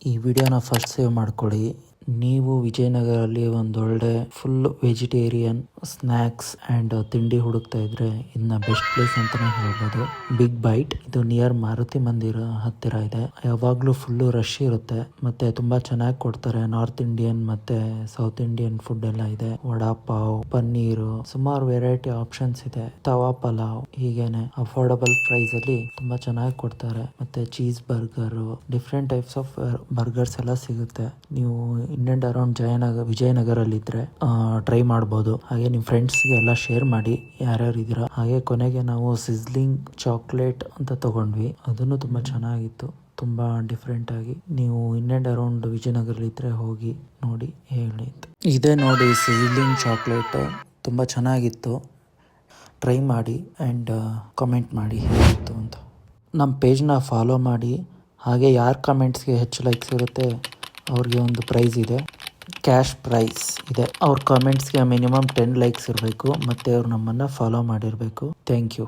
ಈ ವಿಡಿಯೋನ first save ಮಾಡ್ಕೊಳ್ಳಿ. ನೀವು ವಿಜಯನಗರಲ್ಲಿ ಒಂದೊಳ್ಳೆ ಫುಲ್ ವೆಜಿಟೇರಿಯನ್ ಸ್ನ್ಯಾಕ್ಸ್ ಆ್ಯಂಡ್ ತಿಂಡಿ ಹುಡುಕ್ತಾ ಇದ್ರೆ ಇದನ್ನ ಬೆಸ್ಟ್ ಪ್ಲೇಸ್ ಅಂತಾನೆ ಹೇಳ್ಬೋದು. ಬಿಗ್ ಬೈಟ್, ಇದು ನಿಯರ್ ಮಾರುತಿ ಮಂದಿರ ಹತ್ತಿರ ಇದೆ. ಯಾವಾಗ್ಲೂ ಫುಲ್ಲು ರಶ್ ಇರುತ್ತೆ, ಮತ್ತೆ ತುಂಬಾ ಚೆನ್ನಾಗಿ ಕೊಡ್ತಾರೆ. ನಾರ್ತ್ ಇಂಡಿಯನ್ ಮತ್ತೆ ಸೌತ್ ಇಂಡಿಯನ್ ಫುಡ್ ಎಲ್ಲ ಇದೆ. ವಡಾ ಪಾವ್, ಪನ್ನೀರು, ಸುಮಾರು ವೆರೈಟಿ ಆಪ್ಷನ್ಸ್ ಇದೆ. ತವಾ ಪಲಾವ್, ಹೀಗೇನೆ ಅಫೋರ್ಡಬಲ್ ಪ್ರೈಸ್ ಅಲ್ಲಿ ತುಂಬಾ ಚೆನ್ನಾಗಿ ಕೊಡ್ತಾರೆ. ಮತ್ತೆ cheese burger, different types of burgers ಎಲ್ಲ ಸಿಗುತ್ತೆ. ನೀವು ಇನ್ ಅಂಡ್ ಅರೌಂಡ್ ವಿಜಯನಗರಲ್ಲಿ ಇದ್ರೆ ಟ್ರೈ ಮಾಡ್ಬೋದು. ಹಾಗೆ ನಿಮ್ ಫ್ರೆಂಡ್ಸ್ಗೆ ಎಲ್ಲ ಶೇರ್ ಮಾಡಿ ಯಾರ್ಯಾರು ಇದ್ದೀರಾ. ಹಾಗೆ ಕೊನೆಗೆ ನಾವು ಸಿಸ್ಲಿಂಗ್ ಚಾಕ್ಲೇಟ್ ಅಂತ ತಗೊಂಡ್ವಿ, ಅದನ್ನು ತುಂಬಾ ಚೆನ್ನಾಗಿತ್ತು, ತುಂಬಾ ಡಿಫ್ರೆಂಟ್ ಆಗಿ. ನೀವು ಇನ್ ಅಂಡ್ ಅರೌಂಡ್ ವಿಜಯನಗರಲ್ಲಿ ಇದ್ರೆ ಹೋಗಿ ನೋಡಿ ಹೇಳಿ. ಇದೇ ನೋಡಿ ಸಿಸ್ಲಿಂಗ್ ಚಾಕ್ಲೇಟ್, ತುಂಬಾ ಚೆನ್ನಾಗಿತ್ತು. ಟ್ರೈ ಮಾಡಿ ಆ್ಯಂಡ್ ಕಮೆಂಟ್ ಮಾಡಿ ಹೇಗಿತ್ತು ಅಂತ. ನಮ್ಮ ಪೇಜ್ನ ಫಾಲೋ ಮಾಡಿ. ಹಾಗೆ ಯಾರ ಕಮೆಂಟ್ಸ್ಗೆ ಹೆಚ್ಚು ಲೈಕ್ಸ್ ಇರುತ್ತೆ ಅವ್ರಿಗೆ ಒಂದು ಪ್ರೈಸ್ ಇದೆ, ಕ್ಯಾಶ್ ಪ್ರೈಸ್ ಇದೆ. ಅವ್ರ ಕಮೆಂಟ್ಸ್ಗೆ ಮಿನಿಮಮ್ 10 ಲೈಕ್ಸ್ ಇರಬೇಕು, ಮತ್ತು ಅವ್ರು ನಮ್ಮನ್ನು ಫಾಲೋ ಮಾಡಿರಬೇಕು. Thank you.